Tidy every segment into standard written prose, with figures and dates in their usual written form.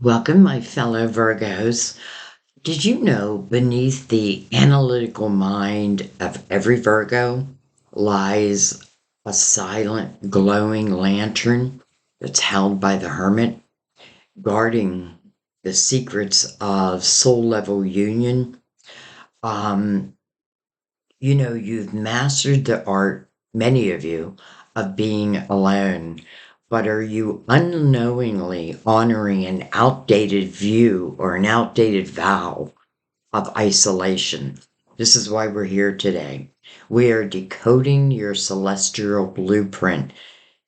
Welcome, my fellow Virgos. Did you know beneath the analytical mind of every Virgo lies a silent, glowing lantern that's held by the Hermit, guarding the secrets of soul level union? Um, you've mastered the art, many of you, of being alone, but are you unknowingly honoring an outdated view or an outdated vow of isolation? This is why we're here today. We are decoding your celestial blueprint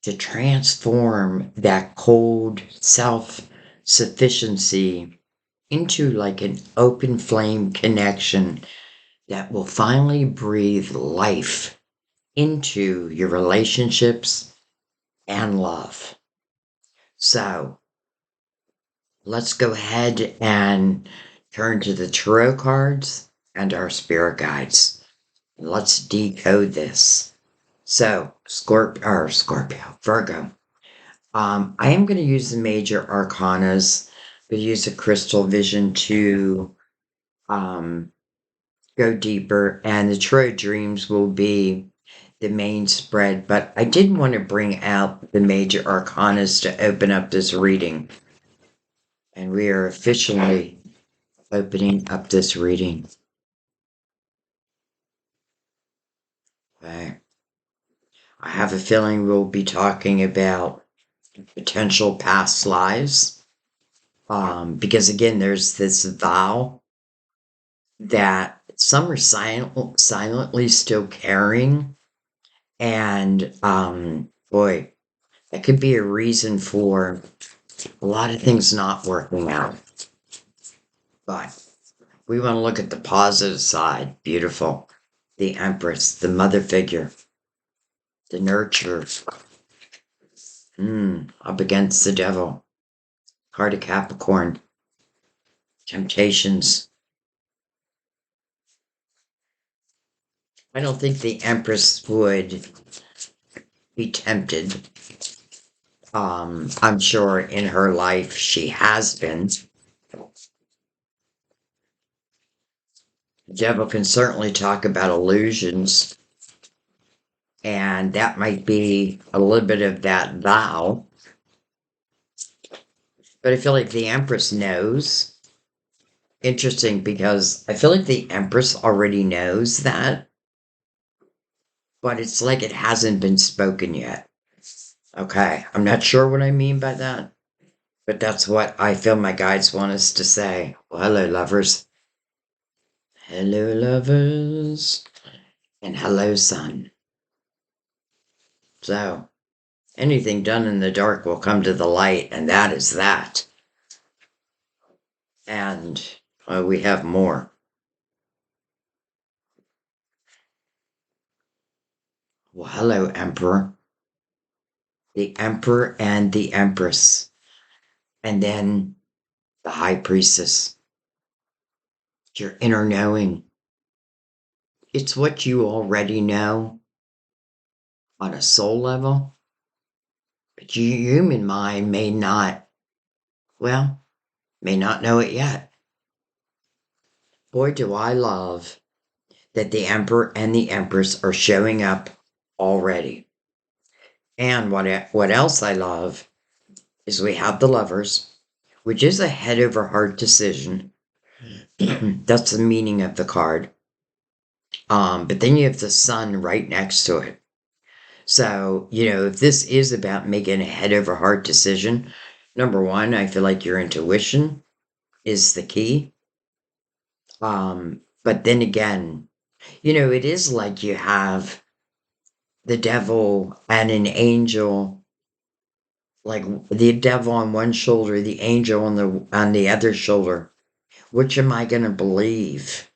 to transform that cold self sufficiency into like an open flame connection that will finally breathe life into your relationships and love. So let's go ahead and turn to the tarot cards and our spirit guides. Let's decode this. So, Virgo. I am going to use the major arcanas, but use a crystal vision to um, go deeper, and the tarot dreams will be the main spread, but I did want to bring out the major arcanas to open up this reading. And we are officially opening up this reading. Okay. I have a feeling we'll be talking about potential past lives. Because again, there's this vow that some are silently still carrying. And boy, that could be a reason for a lot of things not working out. But we want to look at the positive side. Beautiful. The Empress, the mother figure, the nurture. Up against the devil. Heart of Capricorn. Temptations. I don't think the Empress would be tempted. I'm sure in her life she has been. The devil can certainly talk about illusions, and that might be a little bit of that vow. But I feel like the Empress knows. Interesting, because I feel like the Empress already knows that, but it's like it hasn't been spoken yet. Okay, I'm not sure what I mean by that, but that's what I feel my guides want us to say. Well, hello, lovers. Hello, lovers. And hello, sun. So, anything done in the dark will come to the light, and that is that. And we have more. Well, hello, Emperor. The Emperor and the Empress. And then the High Priestess. Your inner knowing. It's what you already know on a soul level, but your human mind may not, well, may not know it yet. Boy, do I love that the Emperor and the Empress are showing up already. And what else I love is we have the Lovers, which is a head over heart decision. That's the meaning of the card. But then you have the Sun right next to it. So, if this is about making a head over heart decision, number one, I feel like your intuition is the key. But then again, it is like you have the devil and an angel, like the devil on one shoulder, the angel on the other shoulder. Which am I gonna believe?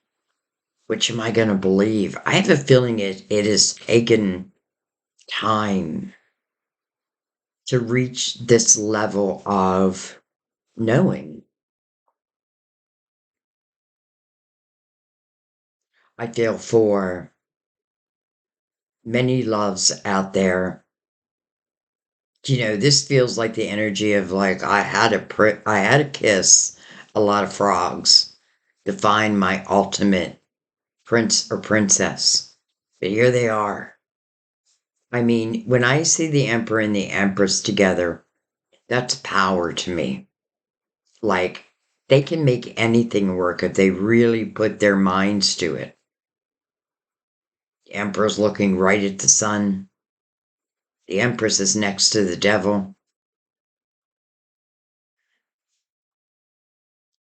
Which am I gonna believe? I have a feeling it has taken time to reach this level of knowing. I feel for many loves out there This feels like the energy of like I had to kiss a lot of frogs to find my ultimate prince or princess. But here they are. I mean, when I see the Emperor and the Empress together, that's power to me. Like, they can make anything work if they really put their minds to it. The Emperor's looking right at the sun. The Empress is next to the devil.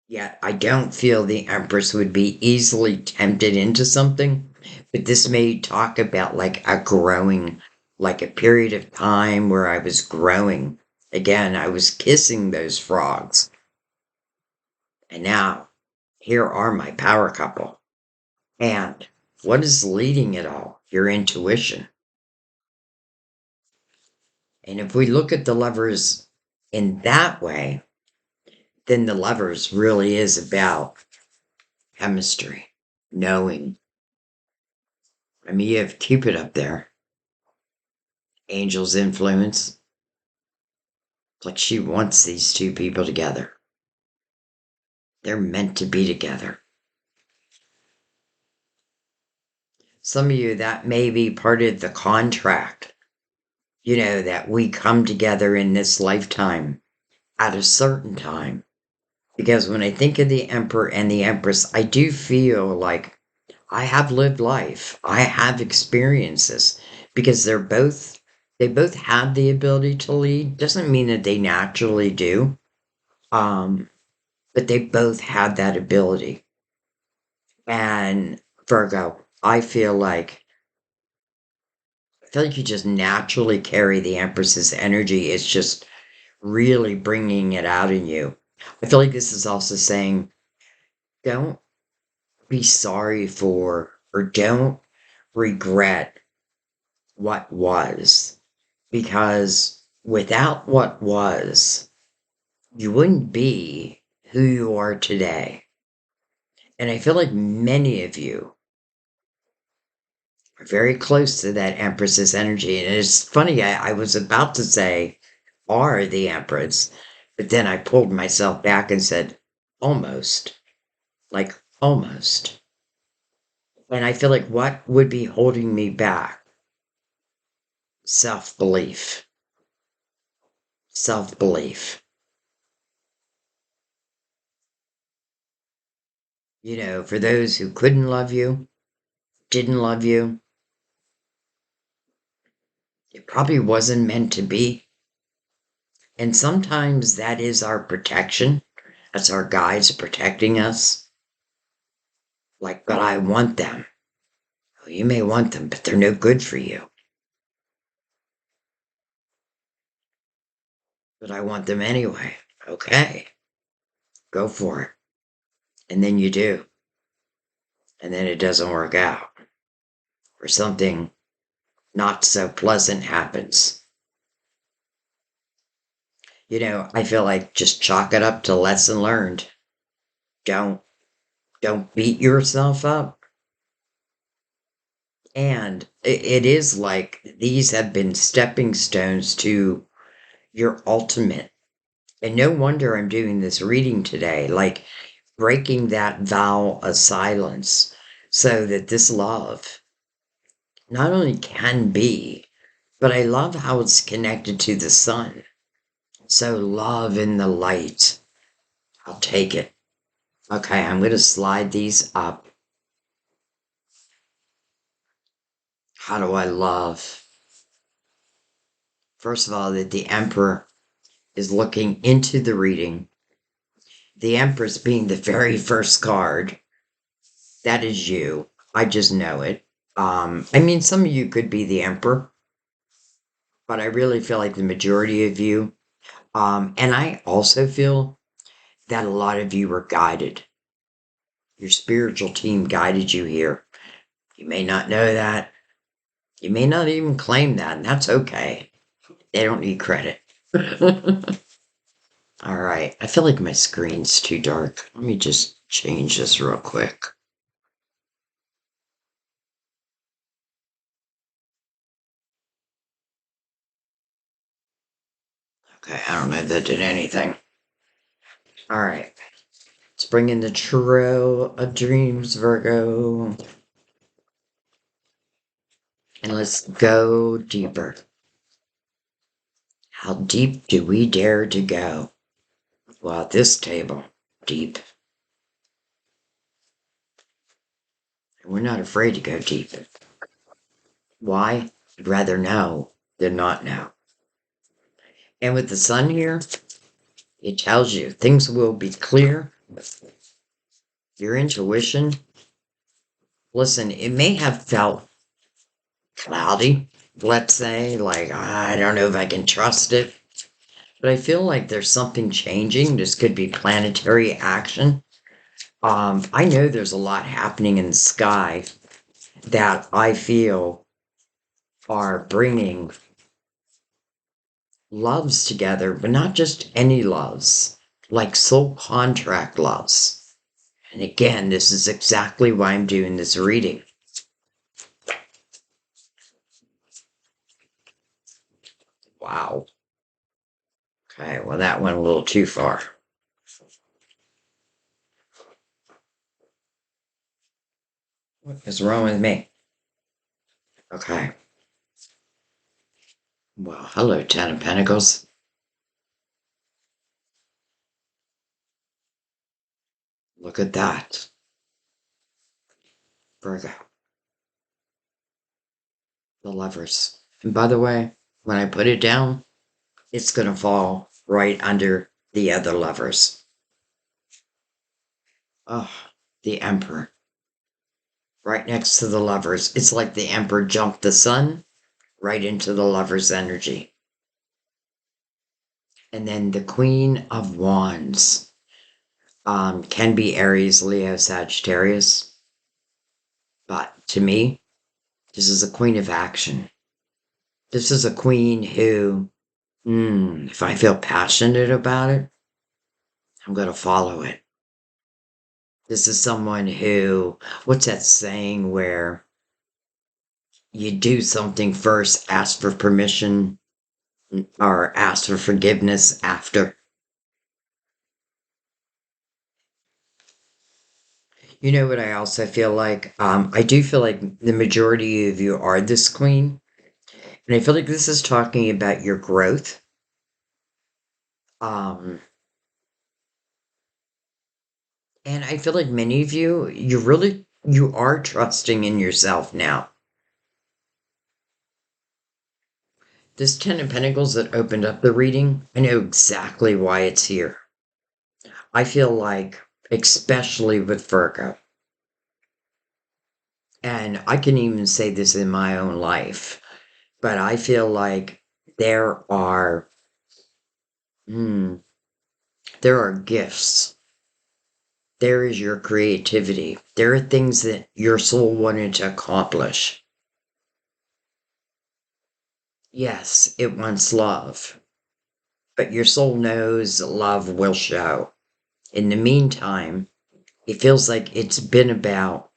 Yet I don't feel the Empress would be easily tempted into something. But this may talk about like a growing, like a period of time where I was growing. Again, I was kissing those frogs. And now, here are my power couple. And what is leading it all? Your intuition. And if we look at the lovers in that way, then the lovers really is about chemistry, knowing. I mean, you have Cupid up there, Angel's influence. It's like she wants these two people together. They're meant to be together. Some of you, that may be part of the contract, that we come together in this lifetime at a certain time. Because when I think of the Emperor and the Empress, I do feel like I have lived life. I have experiences because they both have the ability to lead. Doesn't mean that they naturally do. But they both had that ability. And Virgo, I feel like you just naturally carry the Empress's energy. It's just really bringing it out in you. I feel like this is also saying, don't be sorry for or don't regret what was. Because without what was, you wouldn't be who you are today. And I feel like many of you are very close to that Empress's energy. And it's funny, I was about to say, are the Empress, but then I pulled myself back and said, almost. Like, almost. And I feel like what would be holding me back? Self belief. Self belief. For those who couldn't love you, didn't love you, it probably wasn't meant to be. And sometimes that is our protection. That's our guides protecting us. Like, but I want them. Well, you may want them, but they're no good for you. But I want them anyway. Okay, go for it. And then you do. And then it doesn't work out. Or something not so pleasant happens. I feel like just chalk it up to lesson learned. Don't don't beat yourself up. And it is like these have been stepping stones to your ultimate. And no wonder I'm doing this reading today, like breaking that vow of silence so that this love not only can be, but I love how it's connected to the sun. So love in the light. I'll take it. Okay, I'm going to slide these up. How do I love? First of all, that the Emperor is looking into the reading. The Empress being the very first card. That is you. I just know it. I mean, some of you could be the Emperor, but I really feel like the majority of you. And I also feel that a lot of you were guided. Your spiritual team guided you here. You may not know that. You may not even claim that, and that's okay. They don't need credit. All right. I feel like my screen's too dark. Let me just change this real quick. don't know if that did anything. All right. Let's bring in the Tarot of Dreams, Virgo. And let's go deeper. How deep do we dare to go? Well, at this table, deep. And we're not afraid to go deep. Why? I'd rather know than not know. And with the sun here, it tells you things will be clear. Your intuition, listen, it may have felt cloudy, let's say, like, I don't know if I can trust it. But I feel like there's something changing. This could be planetary action. I know there's a lot happening in the sky that I feel are bringing loves together, but not just any loves, like soul contract loves. And again, this is exactly why I'm doing this reading. Wow. Okay, well, that went a little too far. What is wrong with me? Okay. Well, hello, Ten of Pentacles. Look at that. Virgo. The Lovers. And by the way, when I put it down, it's going to fall right under the other Lovers. Oh, the Emperor. Right next to the Lovers. It's like the Emperor jumped the sun right into the Lovers' energy. And then the Queen of Wands. Can be Aries, Leo, Sagittarius. But to me, this is a queen of action. This is a queen who, if I feel passionate about it, I'm going to follow it. This is someone who, what's that saying where you do something first, ask for permission, or ask for forgiveness after? You know what I also feel like? I do feel like the majority of you are this queen. And I feel like this is talking about your growth. Um, and I feel like many of you, you are trusting in yourself now. This Ten of Pentacles that opened up the reading, I know exactly why it's here. I feel like, especially with Virgo, and I can even say this in my own life, but I feel like there are, hmm, there are gifts. There is your creativity. There are things that your soul wanted to accomplish. Yes, it wants love, but your soul knows love will show. In the meantime, it feels like it's been about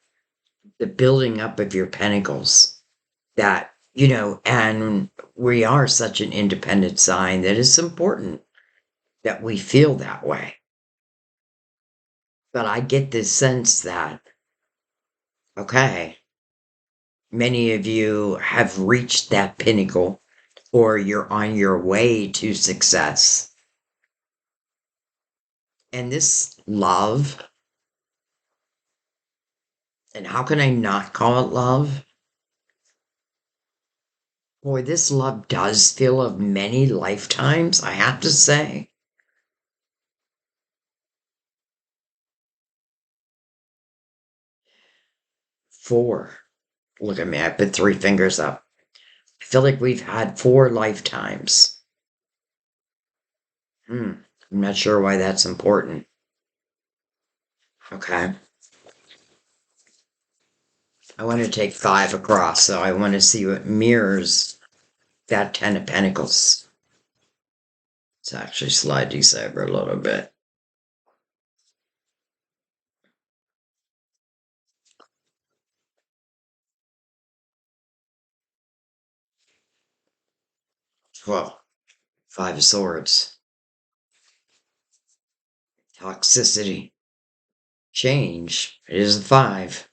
the building up of your pentacles that, and we are such an independent sign that it's important that we feel that way. But I get this sense that, okay, many of you have reached that pinnacle or you're on your way to success. And this love, and how can I not call it love? Boy, this love does feel of many lifetimes, I have to say. Four. Look at me, I put three fingers up. I feel like we've had four lifetimes. I'm not sure why that's important. Okay. I want to take five across, so I want to see what mirrors that Ten of Pentacles. Let's actually slide these over a little bit. Well, Five of Swords. toxicity, change. It is the 5.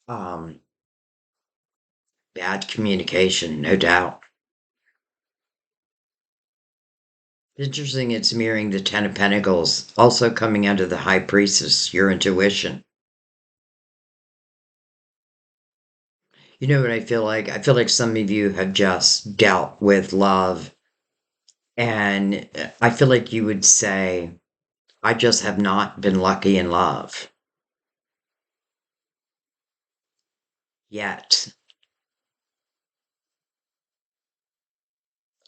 Um, Bad communication, no doubt. Interesting, it's mirroring the 10 of Pentacles, also coming under the High Priestess, your intuition. You know what I feel like? I feel like some of you have just dealt with love, and I feel like you would say, I just have not been lucky in love yet.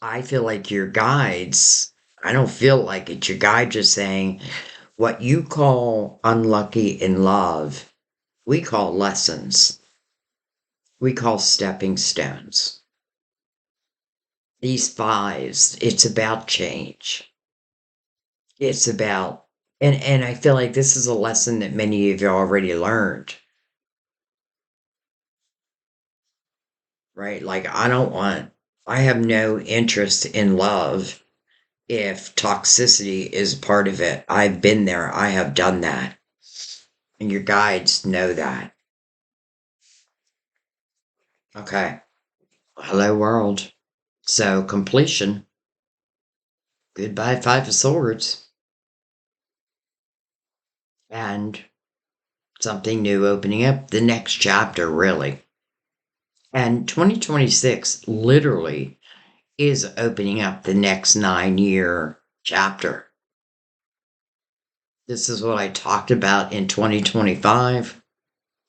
I feel like your guides, I don't feel like it. Your guides are saying what you call unlucky in love, we call lessons. We call stepping stones. These 5s, it's about change. It's about, and I feel like this is a lesson that many of you already learned, right? Like, I have no interest in love if toxicity is part of it. I've been there, I have done that. And your guides know that. Okay. Hello, world. So, completion. Goodbye, 5 of Swords. And something new opening up. The next chapter, really. And 2026 literally is opening up the next 9-year chapter. This is what I talked about in 2025,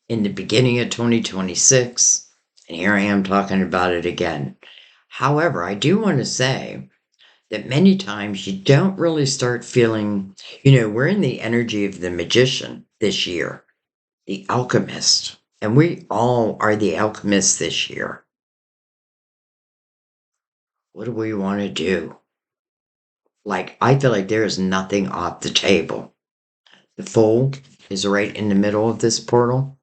in the beginning of 2026, and here I am talking about it again. However, I do want to say that many times you don't really start feeling, we're in the energy of the magician this year, the alchemist, and we all are the alchemists this year. What do we want to do? Like, I feel like there is nothing off the table. The Fool is right in the middle of this portal.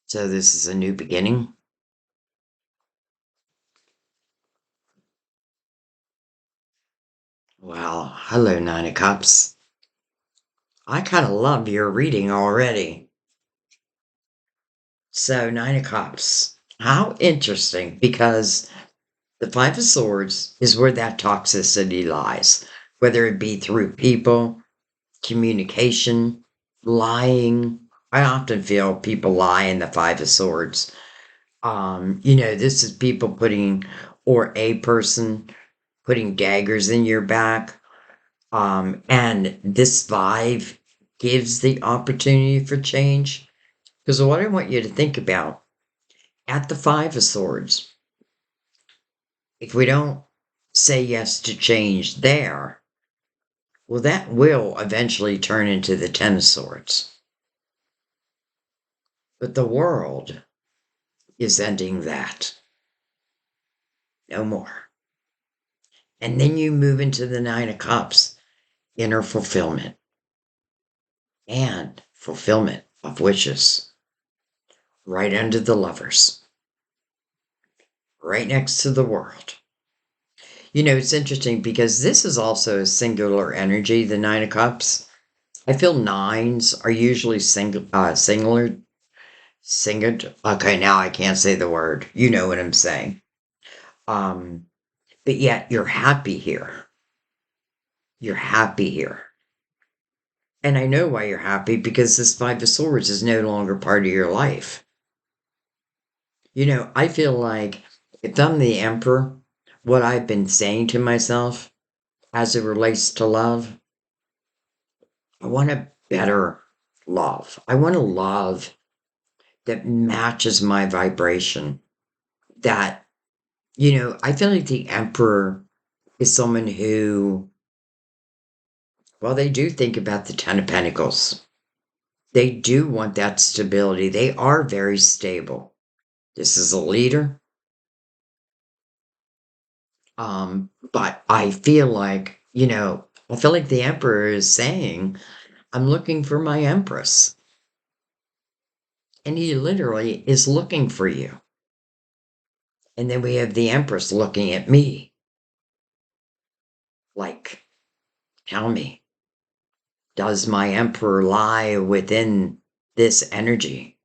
So this is a new beginning. Well, hello, 9 of Cups. I kind of love your reading already. So, 9 of Cups. How interesting, because the 5 of Swords is where that toxicity lies, whether it be through people, communication, lying. I often feel people lie in the 5 of Swords. This is people or a person putting daggers in your back. And this 5 gives the opportunity for change. Because what I want you to think about at the 5 of Swords, if we don't say yes to change there, well, that will eventually turn into the 10 of Swords. But the world is ending that. No more. And then you move into the 9 of Cups, inner fulfillment and fulfillment of wishes. Right under the Lovers. Right next to the World. It's interesting because this is also a singular energy, the 9 of Cups. I feel 9s are usually singular. Okay, now I can't say the word. You know what I'm saying. But yet you're happy here. You're happy here. And I know why you're happy, because this 5 of Swords is no longer part of your life. I feel like if I'm the Emperor, what I've been saying to myself as it relates to love, I want a better love. I want a love that matches my vibration. That, I feel like the Emperor is someone who, well, they do think about the 10 of Pentacles. They do want that stability. They are very stable. This is a leader. But I feel like, I feel like the Emperor is saying, I'm looking for my Empress. And he literally is looking for you. And then we have the Empress looking at me. Like, tell me, does my emperor lie within this energy?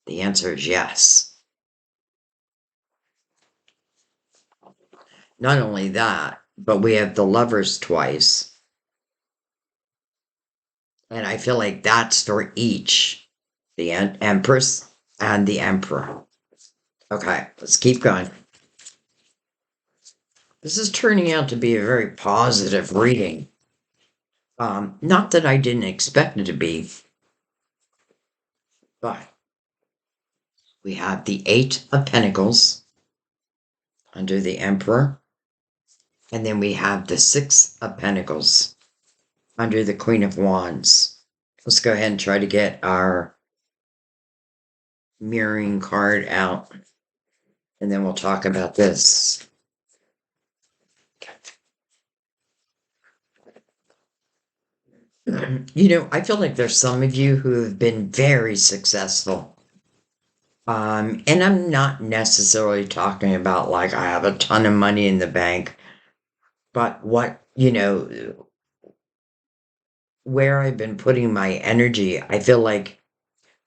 The answer is yes. Not only that, but we have the lovers twice. And I feel like that's for each the Empress and the Emperor. Okay, let's keep going. This is turning out to be a very positive reading. Not that I didn't expect it to be, but we have the Eight of Pentacles under the Emperor, and then we have the Six of Pentacles under the Queen of Wands. Let's go ahead and try to get our mirroring card out, and then we'll talk about this. I feel like there's some of you who have been very successful. And I'm not necessarily talking about like I have a ton of money in the bank, but where I've been putting my energy, I feel like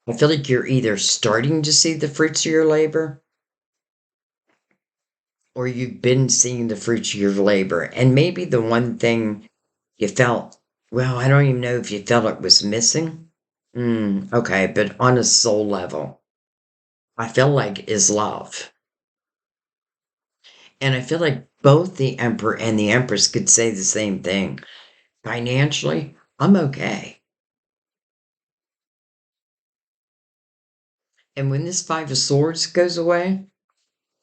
you're either starting to see the fruits of your labor or you've been seeing the fruits of your labor. And maybe the one thing you felt, well, I don't even know if you felt it was missing. Okay, but on a soul level, I feel like is love. And I feel like both the Emperor and the Empress could say the same thing. Financially, I'm okay. And when this Five of Swords goes away,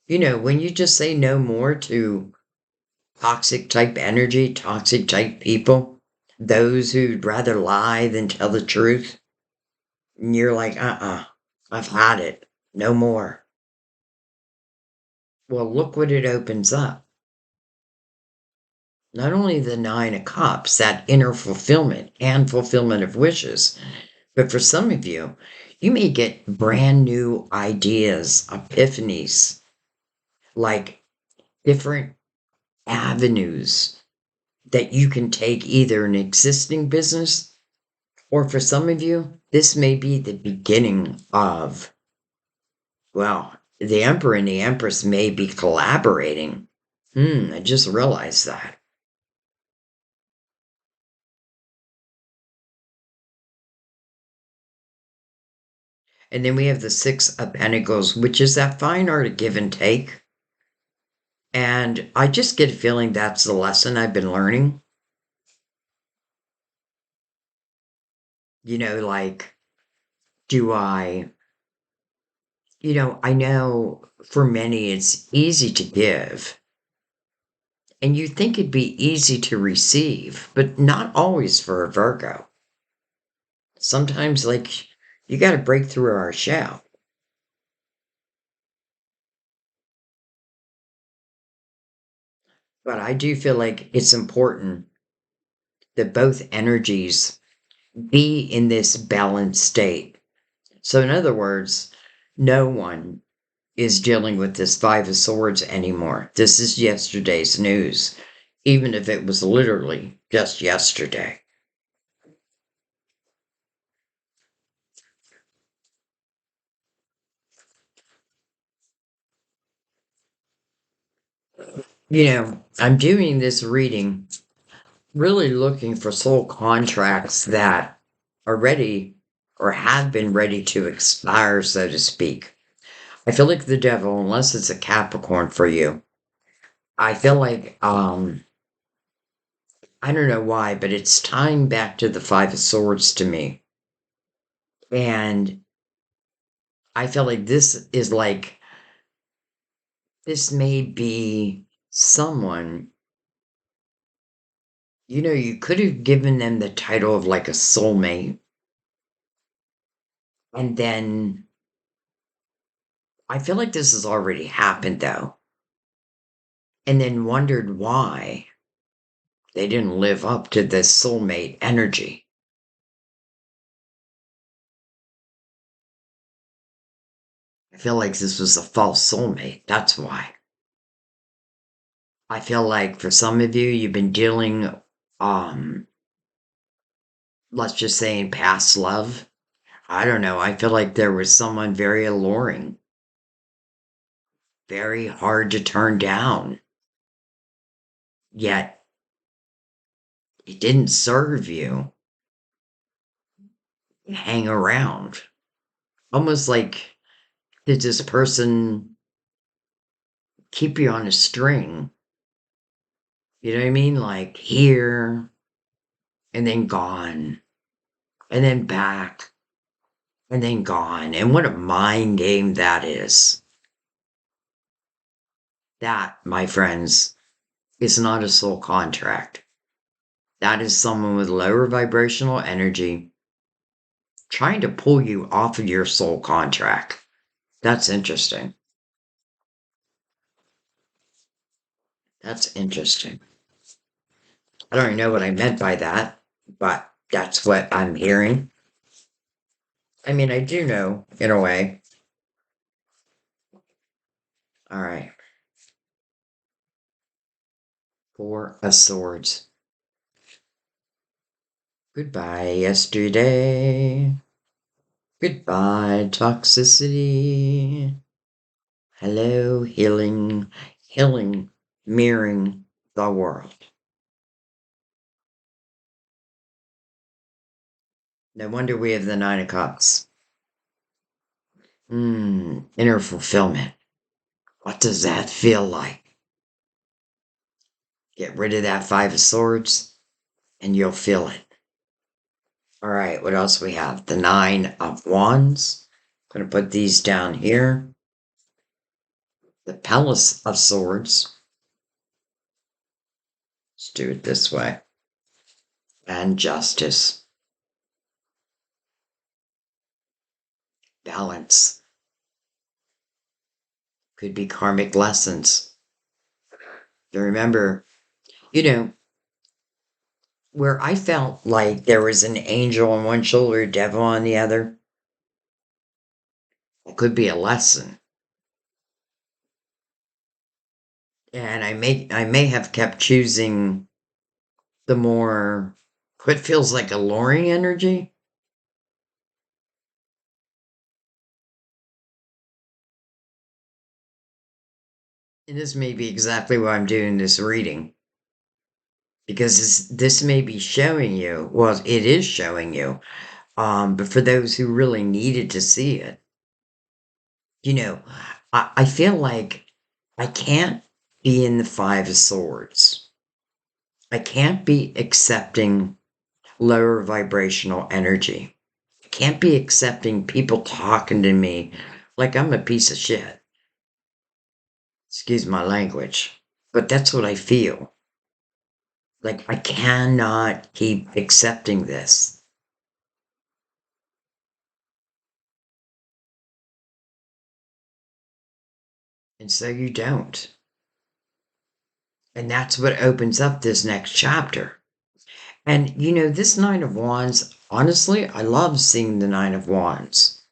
when you just say no more to toxic type energy, toxic type people, those who'd rather lie than tell the truth, and you're like, I've had it. No more. Well, look what it opens up. Not only the Nine of Cups, that inner fulfillment and fulfillment of wishes, but for some of you, you may get brand new ideas, epiphanies, like different avenues that you can take either an existing business, or for some of you, this may be the beginning of, well, the Emperor and the Empress may be collaborating. I just realized that. And then we have the Six of Pentacles, which is that fine art of give and take. And I just get a feeling that's the lesson I've been learning. Like, do I know for many it's easy to give. And you think it'd be easy to receive, but not always for a Virgo. Sometimes, like, you got to break through our shell. But I do feel like it's important that both energies be in this balanced state. So, in other words, no one is dealing with this Five of Swords anymore. This is yesterday's news, even if it was literally just yesterday. I'm doing this reading really looking for soul contracts that are ready or have been ready to expire, so to speak. I feel like the devil, unless it's a Capricorn for you, I feel like I don't know why, but it's tying back to the Five of Swords to me. And I feel like this may be someone, you could have given them the title of like a soulmate. And then I feel like this has already happened though. And then wondered why they didn't live up to this soulmate energy. I feel like this was a false soulmate. That's why. I feel like for some of you, you've been dealing, um, let's just say in past love. I don't know. I feel like there was someone very alluring, very hard to turn down, yet it didn't serve you. Hang around. Almost like, did this person keep you on a string? You know what I mean? Like here and then gone and then back and then gone. And what a mind game that is. That, my friends, is not a soul contract. That is someone with lower vibrational energy trying to pull you off of your soul contract. That's interesting. That's interesting. I don't even know what I meant by that, but that's what I'm hearing. I mean, I do know in a way. All right. Four of Swords. Goodbye, yesterday. Goodbye, toxicity. Hello, healing, healing, mirroring the world. No wonder we have the Nine of Cups. Inner fulfillment. What does that feel like? Get rid of that Five of Swords and you'll feel it. All right, what else we have? The Nine of Wands. I'm going to put these down here. The Palace of Swords. Let's do it this way. And Justice. Balance. Could be karmic lessons. You remember, you know, where I felt like there was an angel on one shoulder, devil on the other. It could be a lesson. And I may have kept choosing the more what feels like alluring energy. And this may be exactly why I'm doing this reading. Because this may be showing you, well, it is showing you, but for those who really needed to see it, you know, I feel like I can't be in the Five of Swords. I can't be accepting lower vibrational energy. I can't be accepting people talking to me like I'm a piece of shit. Excuse my language, but that's what I feel. Like I cannot keep accepting this. And so you don't. And that's what opens up this next chapter. And this Nine of Wands, honestly, I love seeing the Nine of Wands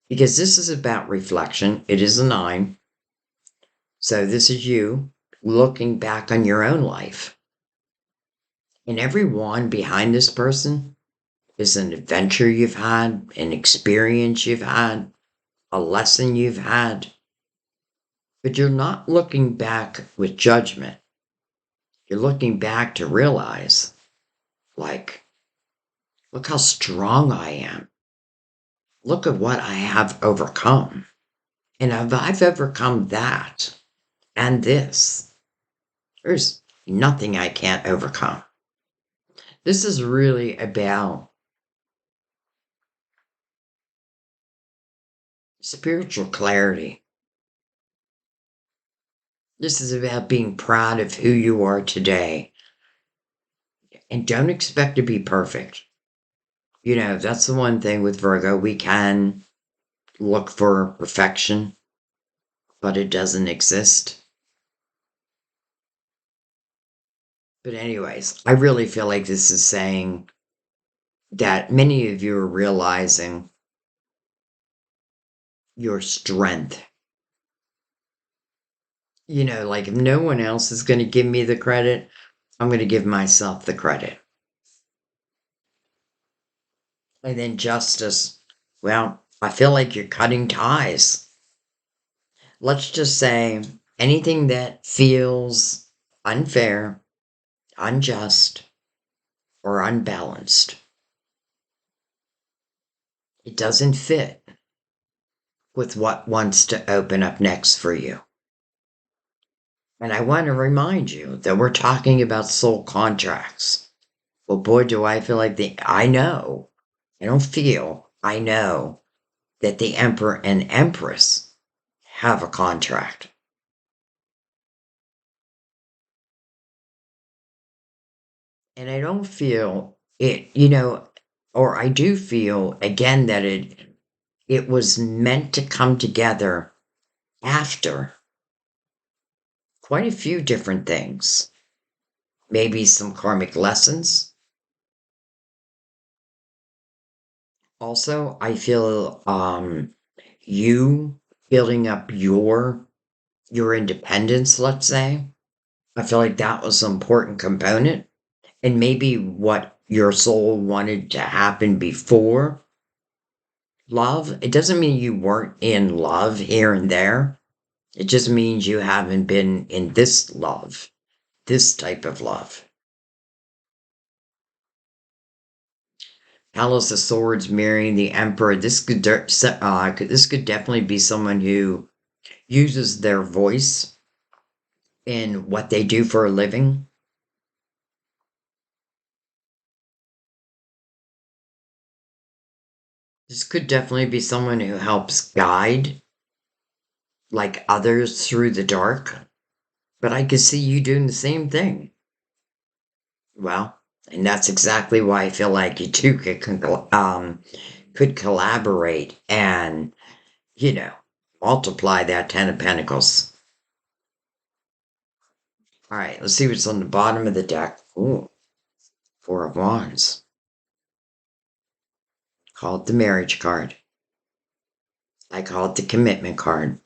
because this is about reflection. It is a nine. So this is you looking back on your own life. And every wand behind this person is an adventure you've had, an experience you've had, a lesson you've had. But you're not looking back with judgment. You're looking back to realize, like, look how strong I am. Look at what I have overcome. And if I've overcome that and this, there's nothing I can't overcome. This is really about spiritual clarity. This is about being proud of who you are today. And don't expect to be perfect. That's the one thing with Virgo. We can look for perfection, but it doesn't exist. But, anyways, I really feel like this is saying that many of you are realizing your strength. Like if no one else is going to give me the credit, I'm going to give myself the credit. And then justice, well, I feel like you're cutting ties. Let's just say anything that feels unfair, unjust, or unbalanced, it doesn't fit with what wants to open up next for you. And I want to remind you that we're talking about soul contracts. Well, boy, do I feel like I know, I don't feel, I know that the Emperor and Empress have a contract. And I don't feel it, or I do feel again that it was meant to come together after quite a few different things. Maybe some karmic lessons. Also, I feel you building up your independence, let's say. I feel like that was an important component. And maybe what your soul wanted to happen before love. It doesn't mean you weren't in love here and there. It just means you haven't been in this love, this type of love. Palace of Swords mirroring the Emperor. This could definitely be someone who uses their voice in what they do for a living. This could definitely be someone who helps guide like others through the dark. But I could see you doing the same thing. Well, and that's exactly why I feel like you two could collaborate and, you know, multiply that Ten of Pentacles. All right, let's see what's on the bottom of the deck. Ooh, Four of Wands. Call it the marriage card. I call it the commitment card.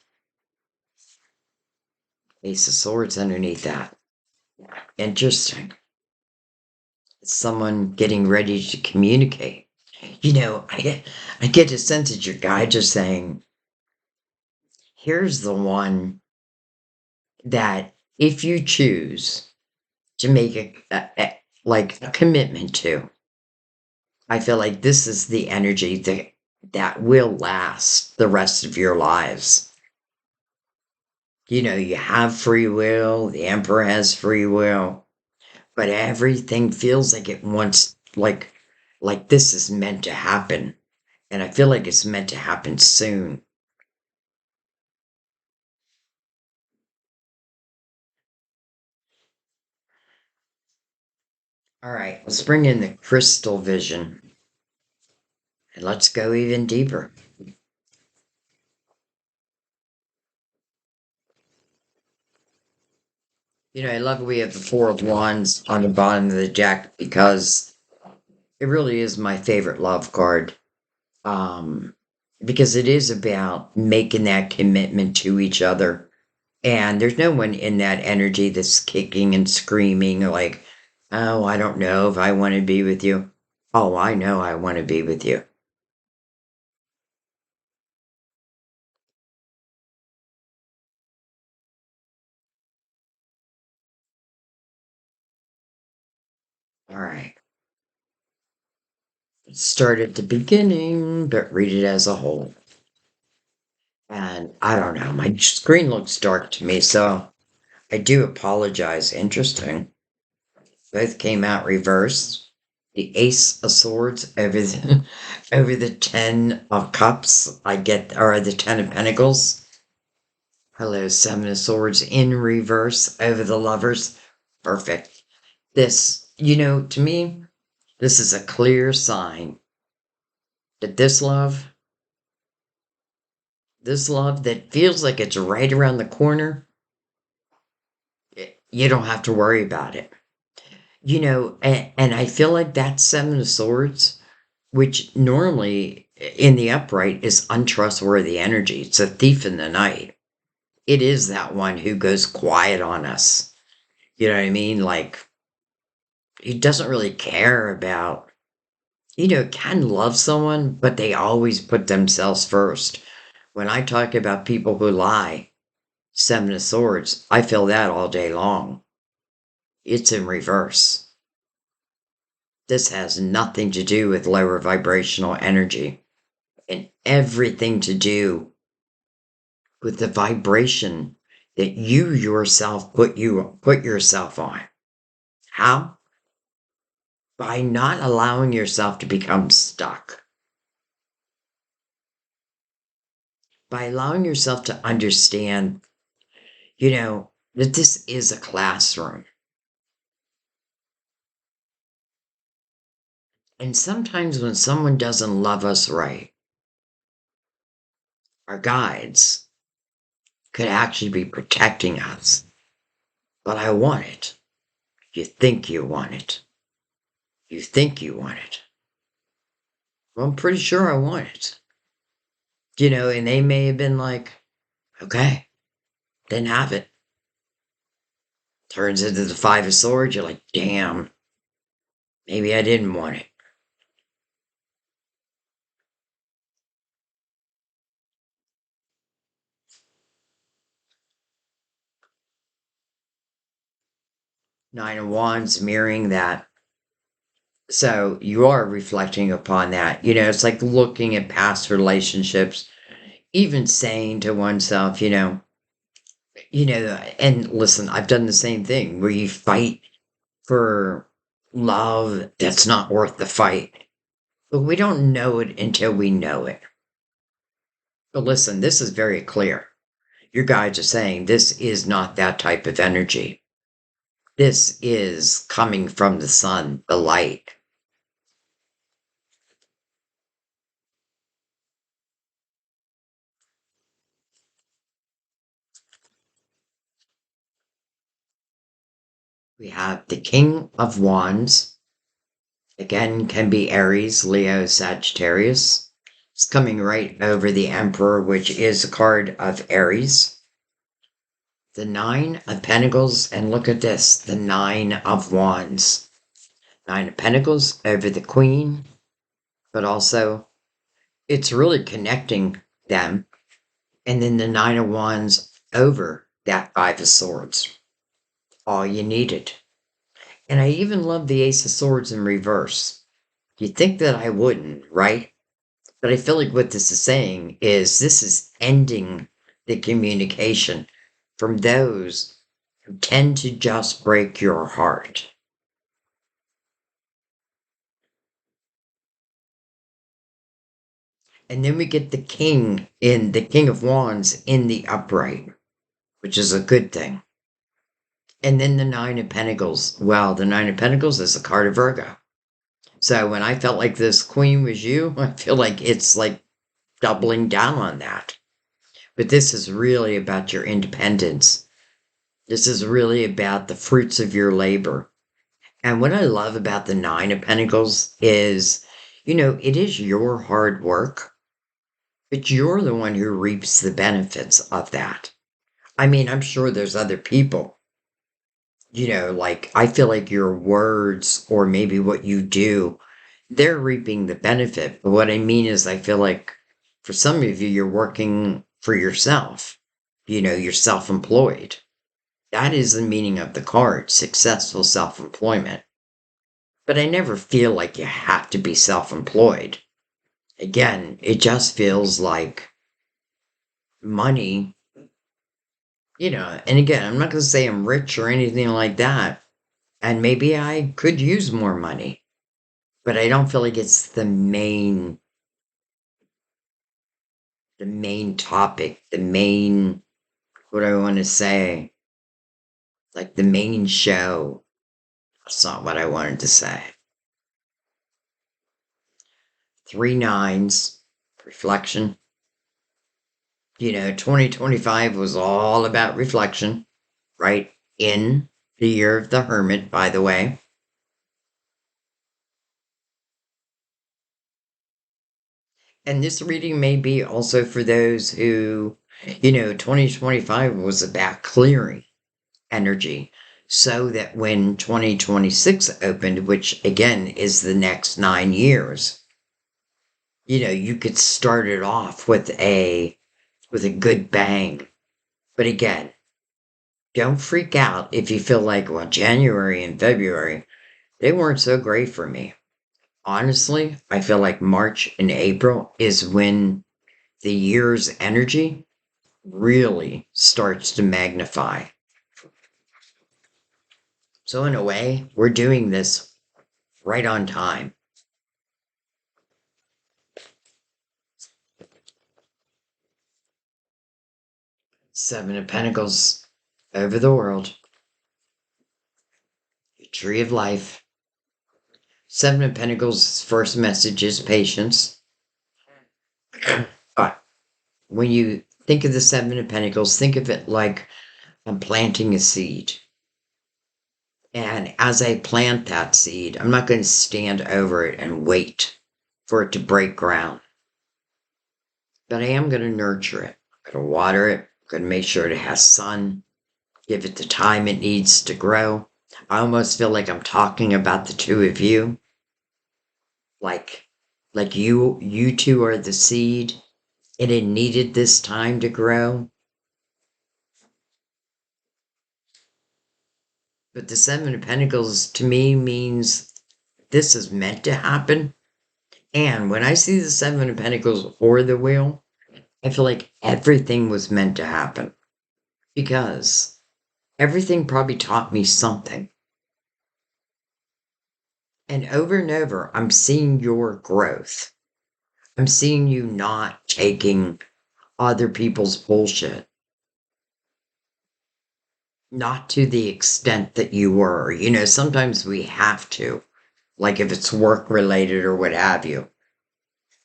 Ace of Swords underneath that. Interesting. It's someone getting ready to communicate. I get a sense that your guides are saying, here's the one that if you choose to make like a commitment to, I feel like this is the energy that will last the rest of your lives. You have free will, the Emperor has free will, but everything feels like it wants like this is meant to happen. And I feel like it's meant to happen soon. All right, let's bring in the crystal vision and let's go even deeper. I love we have the Four of Wands on the bottom of the deck because it really is my favorite love card. Um, because it is about making that commitment to each other. And there's no one in that energy that's kicking and screaming like, oh, I don't know if I want to be with you. Oh, I know I want to be with you. All right. Start at the beginning, but read it as a whole. And I don't know, my screen looks dark to me, so I do apologize. Interesting. Both came out reversed. The Ace of Swords over over the Ten of Cups. Or the Ten of Pentacles. Hello, Seven of Swords in reverse over the Lovers. Perfect. This, to me, this is a clear sign that this love that feels like it's right around the corner, you don't have to worry about it. And I feel like that Seven of Swords, which normally in the upright is untrustworthy energy. It's a thief in the night. it is that one who goes quiet on us. You know what I mean? Like, he doesn't really care about, can love someone, but they always put themselves first. When I talk about people who lie, Seven of Swords, I feel that all day long. It's in reverse. This has nothing to do with lower vibrational energy and everything to do with the vibration that you yourself put yourself on. How? By not allowing yourself to become stuck. By allowing yourself to understand, that this is a classroom. And sometimes when someone doesn't love us right, our guides could actually be protecting us. But I want it. You think you want it. You think you want it. Well, I'm pretty sure I want it. And they may have been like, okay, then have it. Turns into the Five of Swords. You're like, damn, maybe I didn't want it. Nine of Wands mirroring that. So you are reflecting upon that. It's like looking at past relationships, even saying to oneself, and listen, I've done the same thing where you fight for love that's not worth the fight. But we don't know it until we know it. But listen, this is very clear. Your guides are saying this is not that type of energy. This is coming from the sun, the light. We have the King of Wands. Again, can be Aries, Leo, Sagittarius. It's coming right over the Emperor, which is a card of Aries. The Nine of Pentacles, and look at this, the Nine of Wands. Nine of Pentacles over the Queen, but also it's really connecting them. And then the Nine of Wands over that Five of Swords. All you needed. And I even love the Ace of Swords in reverse. You'd think that I wouldn't, right? But I feel like what this is saying is this is ending the communication from those who tend to just break your heart. And then we get the King of Wands in the upright, which is a good thing. And then the Nine of Pentacles. Well, the Nine of Pentacles is a card of Virgo. So when I felt like this queen was you, I feel like it's like doubling down on that. But this is really about your independence. This is really about the fruits of your labor. And what I love about the Nine of Pentacles is, it is your hard work, but you're the one who reaps the benefits of that. I mean, I'm sure there's other people, like I feel like your words or maybe what you do, they're reaping the benefit. But what I mean is, I feel like for some of you, you're working for yourself. You're self employed. That is the meaning of the card, successful self employment. But I never feel like you have to be self employed. Again, it just feels like money, and again, I'm not going to say I'm rich or anything like that. And maybe I could use more money, but I don't feel like it's the main topic, what do I want to say? Like the main show. That's not what I wanted to say. Three nines, reflection. 2025 was all about reflection, right? In the year of the Hermit, by the way. And this reading may be also for those who You know, 2025 was about clearing energy so that when 2026 opened, which again is the next 9 years, you could start it off with a good bang. But again, don't freak out if you feel like, well, January and February, they weren't so great for me. Honestly, I feel like March and April is when the year's energy really starts to magnify. So, in a way, we're doing this right on time. Seven of Pentacles over the world, Tree of Life. Seven of Pentacles' first message is patience. But when you think of the Seven of Pentacles, think of it like I'm planting a seed. And as I plant that seed, I'm not going to stand over it and wait for it to break ground. But I am going to nurture it. I'm going to water it. I'm going to make sure it has sun. Give it the time it needs to grow. I almost feel like I'm talking about the two of you. Like, like you two are the seed, and it needed this time to grow. But the Seven of Pentacles to me means this is meant to happen. And when I see the Seven of Pentacles or the Wheel, I feel like everything was meant to happen because everything probably taught me something. And over, I'm seeing your growth. I'm seeing you not taking other people's bullshit. Not to the extent that you were. Sometimes we have to, like if it's work related or what have you.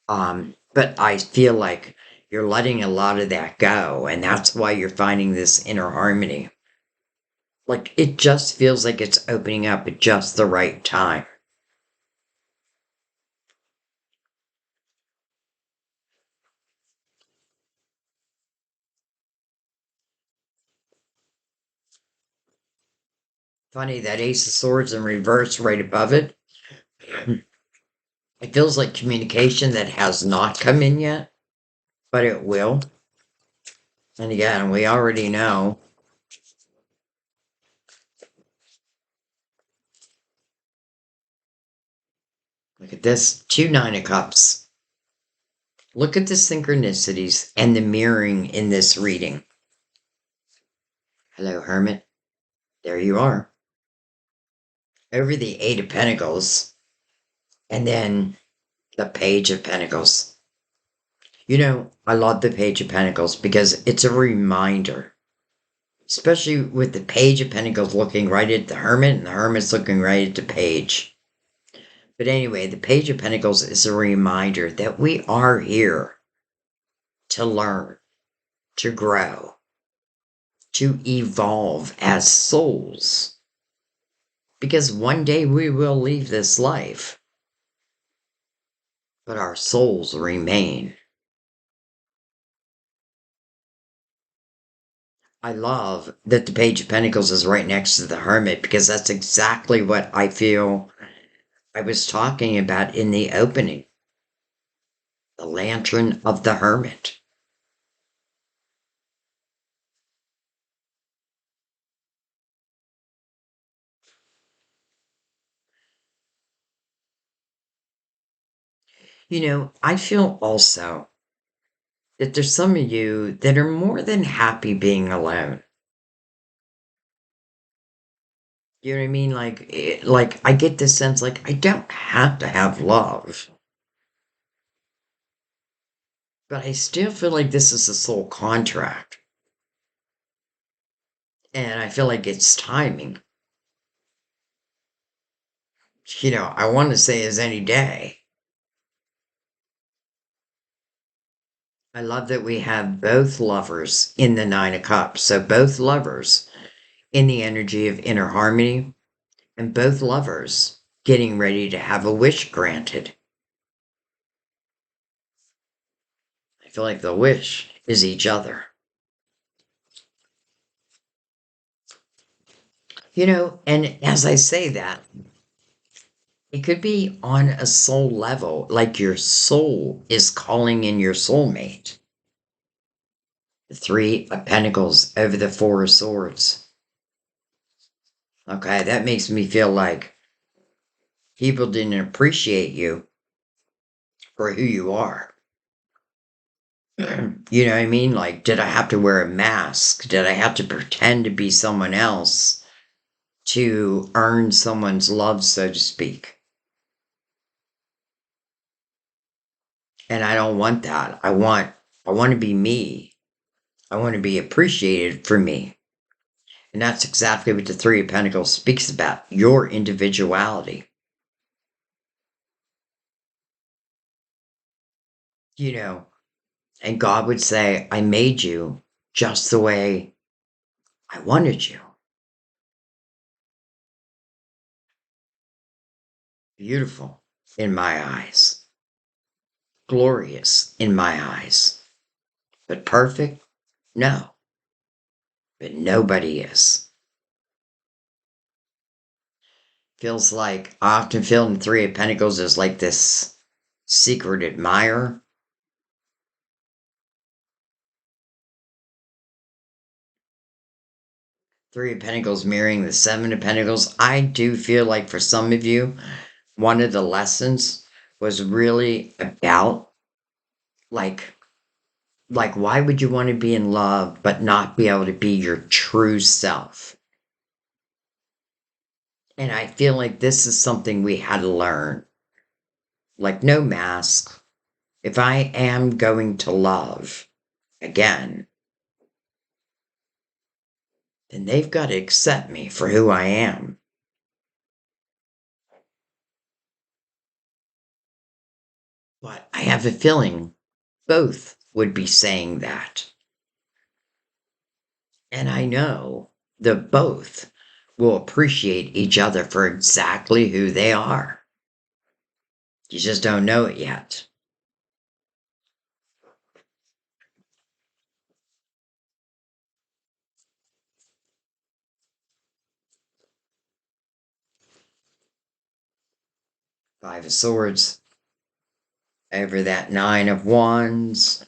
But I feel like you're letting a lot of that go, and that's why you're finding this inner harmony. Like it just feels like it's opening up at just the right time. Funny that Ace of Swords in reverse right above it. It feels like communication that has not come in yet, but it will. And again, we already know. Look at this, two Nine of Cups. Look at the synchronicities and the mirroring in this reading. Hello, Hermit. There you are. Over the Eight of Pentacles, and then the Page of Pentacles. I love the Page of Pentacles because it's a reminder, especially with the Page of Pentacles looking right at the Hermit and the Hermit's looking right at the Page. But anyway, the Page of Pentacles is a reminder that we are here to learn, to grow, to evolve as souls. Because one day we will leave this life, but our souls remain. I love that the Page of Pentacles is right next to the Hermit because that's exactly what I feel I was talking about in the opening. The Lantern of the Hermit. I feel also that there's some of you that are more than happy being alone. You know what I mean? Like I get this sense like I don't have to have love. But I still feel like this is a soul contract. And I feel like it's timing. I want to say as any day. I love that we have both lovers in the Nine of Cups. So both lovers in the energy of inner harmony, and both lovers getting ready to have a wish granted. I feel like the wish is each other. And as I say that, it could be on a soul level, like your soul is calling in your soulmate. The Three of Pentacles over the Four of Swords. Okay, that makes me feel like people didn't appreciate you for who you are. You know what I mean? Like, did I have to wear a mask? Did I have to pretend to be someone else to earn someone's love, so to speak? And I don't want that. I want to be me. I want to be appreciated for me. And that's exactly what the Three of Pentacles speaks about, your individuality. You know, and God would say, I made you just the way I wanted you. Beautiful in my eyes, glorious in my eyes, but perfect? No, but nobody is. Feels like I often feel in the Three of Pentacles is like this secret admirer. Three of Pentacles mirroring the Seven of Pentacles. I do feel like for some of you, one of the lessons was really about like why would you want to be in love but not be able to be your true self? And I feel like this is something we had to learn. Like, no mask. If I am going to love again, then they've got to accept me for who I am. But I have a feeling both would be saying that. And I know that both will appreciate each other for exactly who they are. You just don't know it yet. Five of Swords over that Nine of Wands.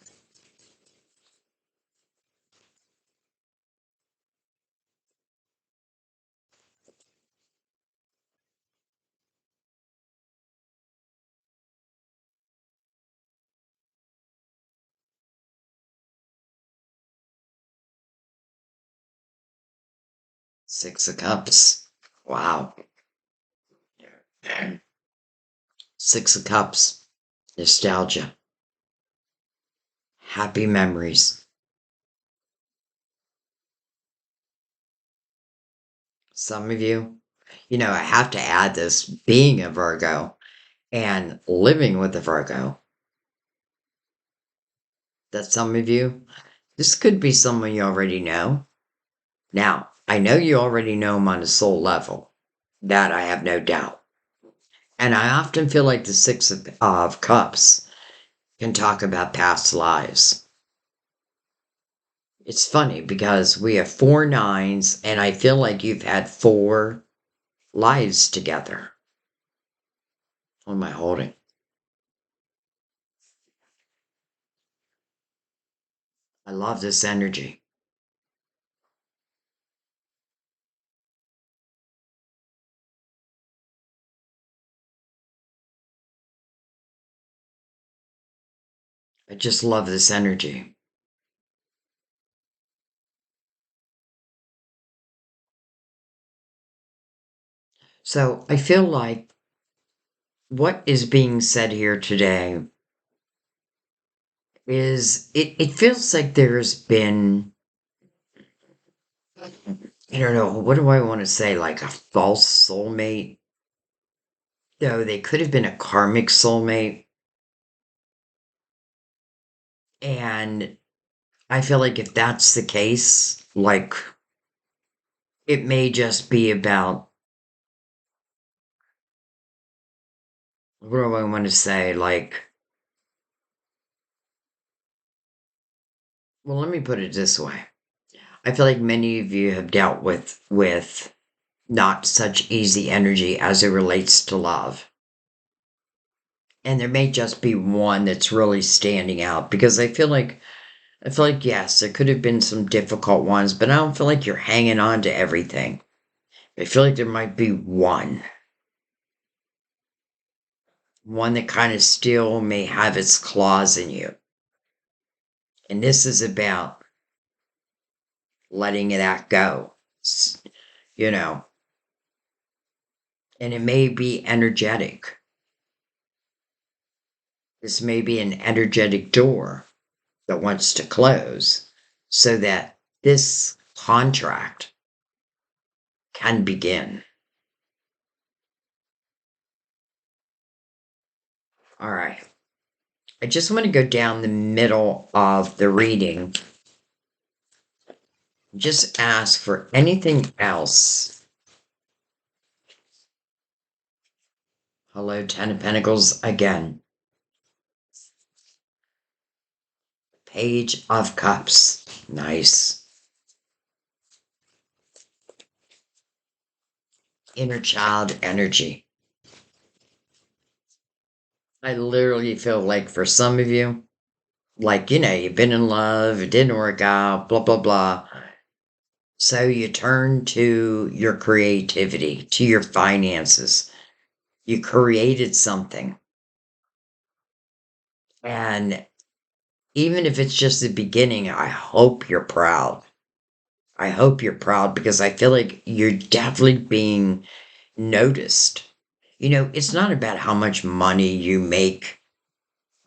Six of Cups. Wow. Six of Cups. Nostalgia. Happy memories. Some of you, I have to add this being a Virgo and living with a Virgo. That some of you, this could be someone you already know. Now, I know you already know them on a soul level. That I have no doubt. And I often feel like the Six of Cups can talk about past lives. It's funny because we have four nines, and I feel like you've had four lives together. What am I holding? I love this energy. I just love this energy. So I feel like what is being said here today is it feels like there's been, I don't know, what do I want to say, like a false soulmate? Though they could have been a karmic soulmate. And I feel like if that's the case, like it may just be about, what do I want to say? Like, well, let me put it this way. I feel like many of you have dealt with not such easy energy as it relates to love. And there may just be one that's really standing out because I feel like yes, there could have been some difficult ones, but I don't feel like you're hanging on to everything. I feel like there might be one that kind of still may have its claws in you. And this is about letting that go, you know, and it may be energetic. This may be an energetic door that wants to close so that this contract can begin. All right. I just want to go down the middle of the reading. Just ask for anything else. Hello, Ten of Pentacles again. Page of Cups. Nice. Inner child energy. I literally feel like for some of you, like, you've been in love, it didn't work out, blah, blah, blah. So you turn to your creativity, to your finances. You created something. And even if it's just the beginning, I hope you're proud. I hope you're proud because I feel like you're definitely being noticed. It's not about how much money you make.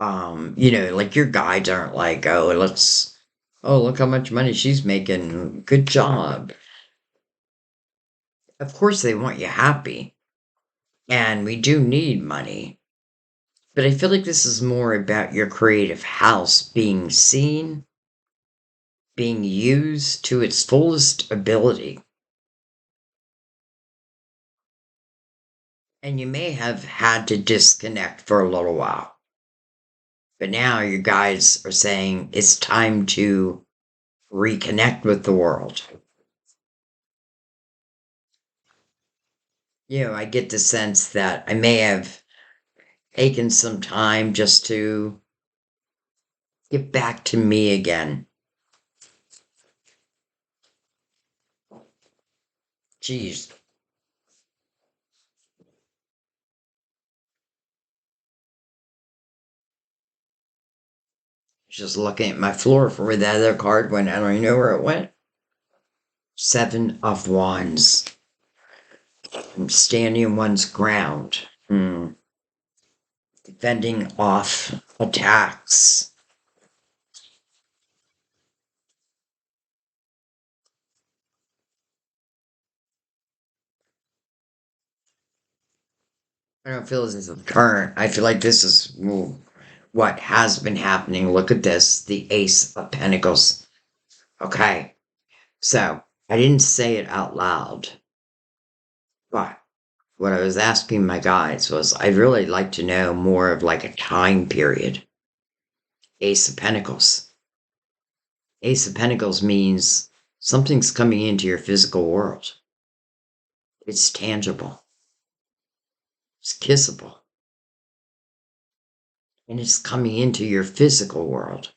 Like your guides aren't like, look how much money she's making. Good job. Of course, they want you happy. And we do need money. But I feel like this is more about your creative house being seen, being used to its fullest ability. And you may have had to disconnect for a little while. But now your guides are saying it's time to reconnect with the world. I get the sense that I may have taken some time just to get back to me again. Jeez. Just looking at my floor for where the other card went. I don't even know where it went. Seven of Wands. I'm standing one's ground. Defending off attacks. I don't feel this is current. I feel like this is what has been happening. Look at this, the Ace of Pentacles. Okay, so I didn't say it out loud, but what I was asking my guides was I'd really like to know more of like a time period. Ace of Pentacles. Ace of Pentacles means something's coming into your physical world. It's tangible. It's kissable. And it's coming into your physical world.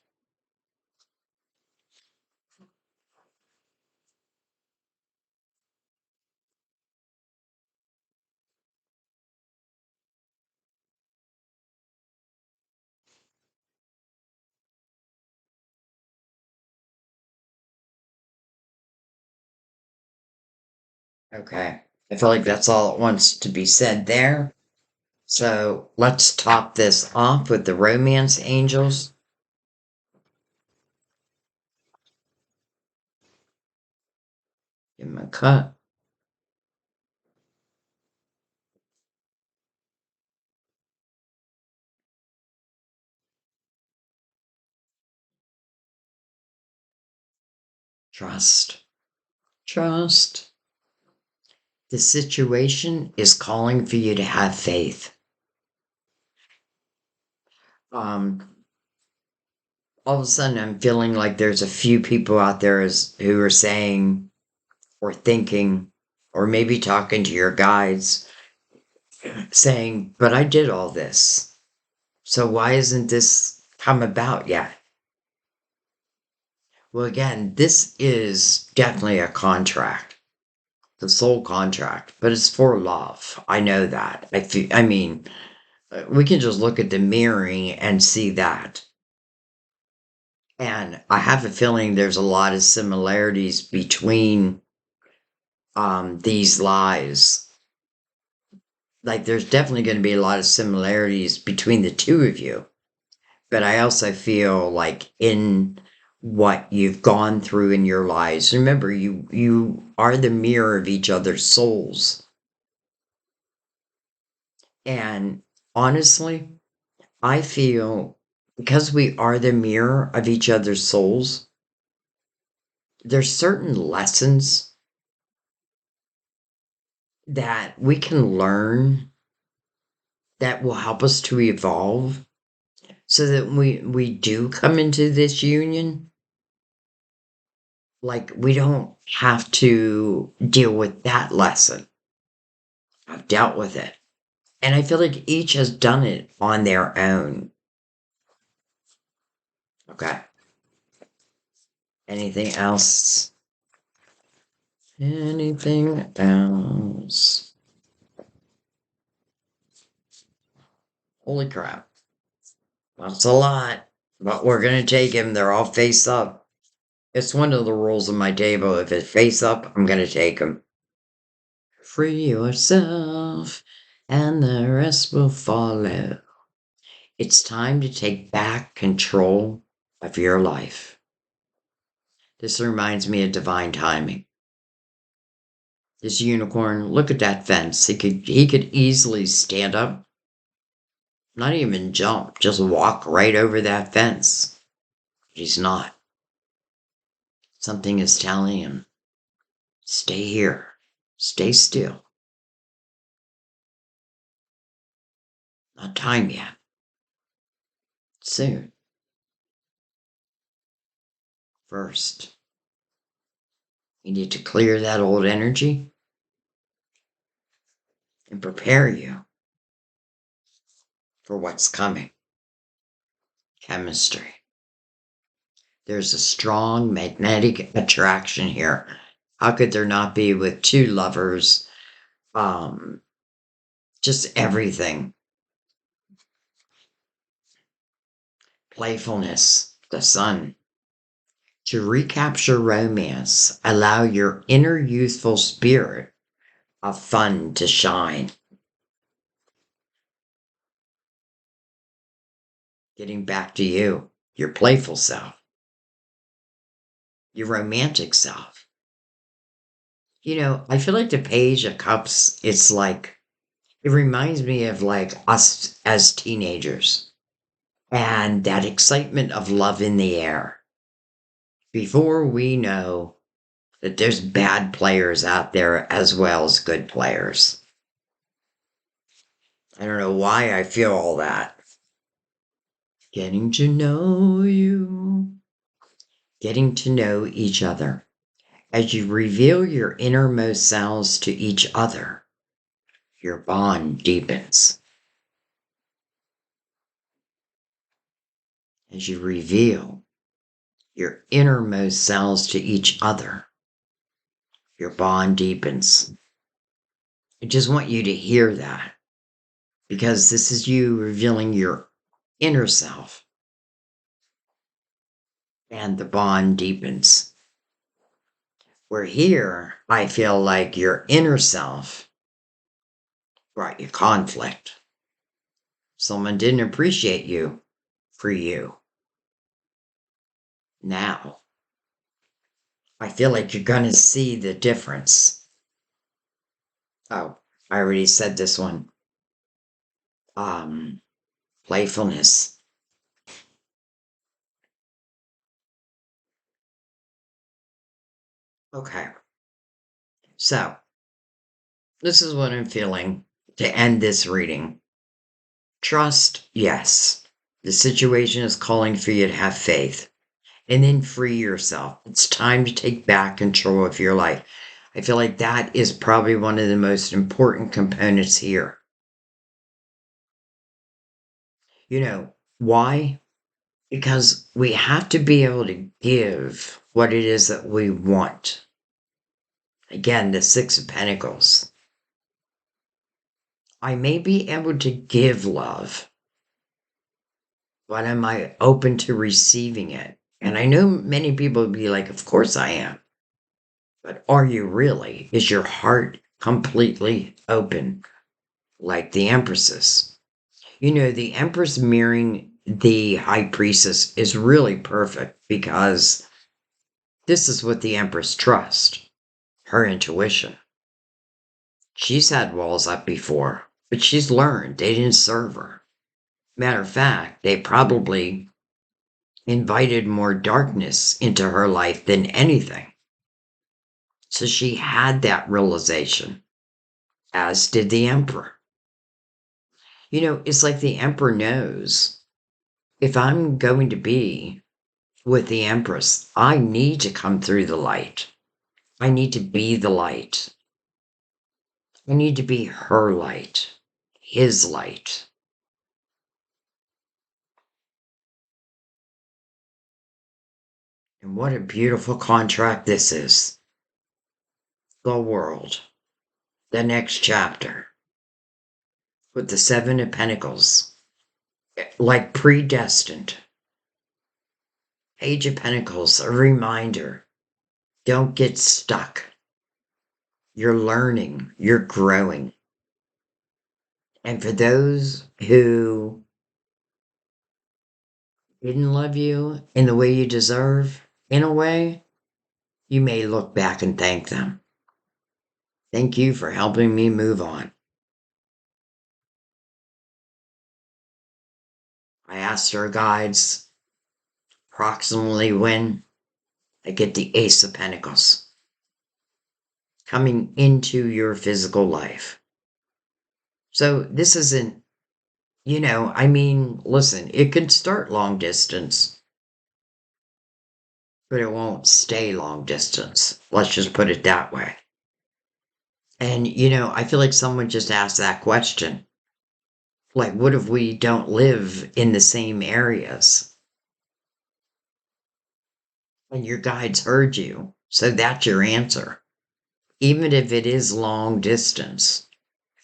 Okay. I feel like that's all that wants to be said there. So let's top this off with the romance angels. Give them a cut. Trust. Trust. The situation is calling for you to have faith. Um, all of a sudden, I'm feeling like there's a few people out there who are saying or thinking, or maybe talking to your guides saying, but I did all this. So why isn't this come about yet? Well, again, this is definitely a contract, the soul contract, but it's for love. I know that. I mean, we can just look at the mirroring and see that. And I have a feeling there's a lot of similarities between these lies. Like, there's definitely going to be a lot of similarities between the two of you. But I also feel like in what you've gone through in your lives, remember, you are the mirror of each other's souls. And honestly, I feel because we are the mirror of each other's souls, there's certain lessons that we can learn that will help us to evolve so that we do come into this union, like we don't have to deal with that lesson. I've dealt with it. And I feel like each has done it on their own. Okay. Anything else? Anything else? Holy crap. That's a lot. But we're going to take him. They're all face up. It's one of the rules of my table. If it's face up, I'm going to take him. Free yourself, and the rest will follow. It's time to take back control of your life. This reminds me of divine timing. This unicorn, look at that fence. He could easily stand up, not even jump, just walk right over that fence. But he's not. Something is telling him, stay here, stay still. Not time yet. Soon. First, you need to clear that old energy and prepare you for what's coming. Chemistry. There's a strong magnetic attraction here. How could there not be with two lovers? Just everything. Playfulness, the sun. To recapture romance, allow your inner youthful spirit of fun to shine. Getting back to you, your playful self, your romantic self. I feel like the Page of Cups, it's like, it reminds me of like us as teenagers and that excitement of love in the air. Before we know that there's bad players out there as well as good players. I don't know why I feel all that. Getting to know you. Getting to know each other. As you reveal your innermost selves to each other, your bond deepens. As you reveal your innermost selves to each other, your bond deepens. I just want you to hear that because this is you revealing your inner self and the bond deepens. Where here, I feel like your inner self brought you conflict. Someone didn't appreciate you for you. Now, I feel like you're going to see the difference. Oh, I already said this one. Playfulness. Okay. So, this is what I'm feeling to end this reading. Trust, yes. The situation is calling for you to have faith. And then free yourself. It's time to take back control of your life. I feel like that is probably one of the most important components here. You know, why? Because we have to be able to give what it is that we want. Again, the Six of Pentacles. I may be able to give love, but am I open to receiving it? And I know many people would be like, of course I am. But are you really? Is your heart completely open? Like the Empresses. You know, the Empress mirroring the High Priestess is really perfect because this is what the Empress trusts, her intuition. She's had walls up before, but she's learned they didn't serve her. Matter of fact, they probably invited more darkness into her life than anything. So she had that realization, as did the Emperor. You know, it's like the Emperor knows if I'm going to be with the Empress, I need to come through the light. I need to be the light. I need to be her light, his light. And what a beautiful contract this is. The world, the next chapter, with the Seven of Pentacles, like predestined. Page of Pentacles, a reminder. Don't get stuck. You're learning, you're growing. And for those who didn't love you in the way you deserve, in a way, you may look back and thank them. Thank you for helping me move on. I asked our guides approximately when I get the Ace of Pentacles coming into your physical life. So this isn't, listen, it could start long distance, but it won't stay long distance. Let's just put it that way. And, I feel like someone just asked that question. Like, what if we don't live in the same areas? And your guides heard you. So that's your answer. Even if it is long distance.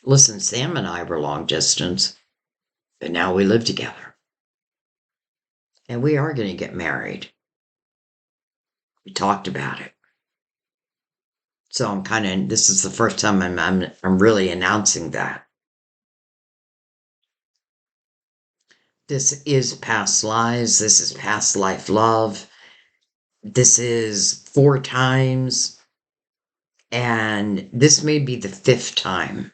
Listen, Sam and I were long distance, but now we live together. And we are going to get married. We talked about it. So this is the first time I'm really announcing that. This is past lives. This is past life love. This is 4 times. And this may be the 5th time.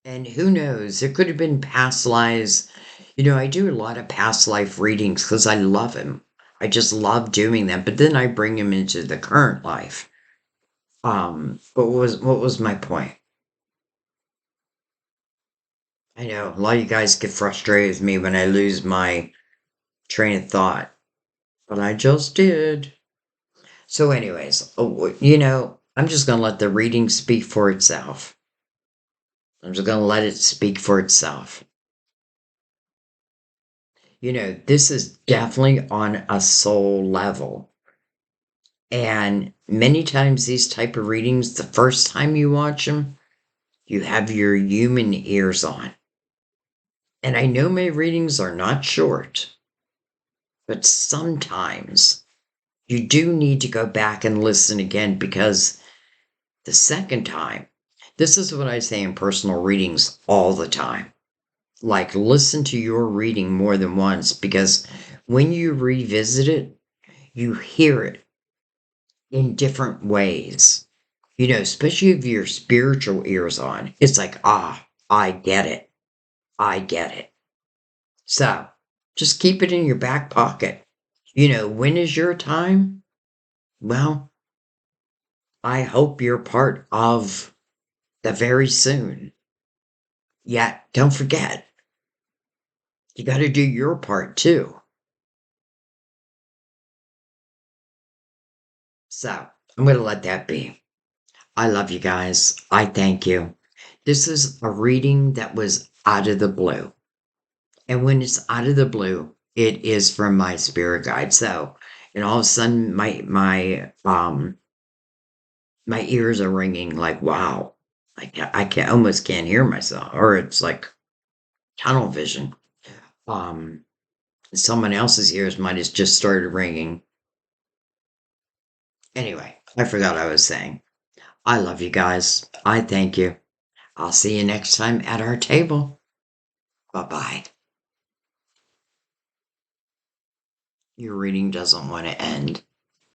And who knows? There could have been past lives. I do a lot of past life readings because I love them. I just love doing them. But then I bring them into the current life. What was my point? I know a lot of you guys get frustrated with me when I lose my train of thought, but I just did. So, anyways, I'm just gonna let the reading speak for itself. I'm just gonna let it speak for itself. This is definitely on a soul level. And many times these type of readings, the first time you watch them, you have your human ears on. And I know my readings are not short, but sometimes you do need to go back and listen again because the second time, this is what I say in personal readings all the time. Like, listen to your reading more than once because when you revisit it, you hear it in different ways. Especially if your spiritual ears on, it's like, I get it. I get it. So just keep it in your back pocket. When is your time? Well, I hope you're part of the very soon. Yet, don't forget, you got to do your part too. So I'm going to let that be. I love you guys. I thank you. This is a reading that was out of the blue. And when it's out of the blue, it is from my spirit guide. So, and all of a sudden my ears are ringing like, wow. I can almost can't hear myself, or it's like tunnel vision. Um, Someone else's ears might have just started ringing. Anyway, I forgot what I was saying. I love you guys. I thank you. I'll see you next time at our table. Bye bye. Your reading doesn't want to end.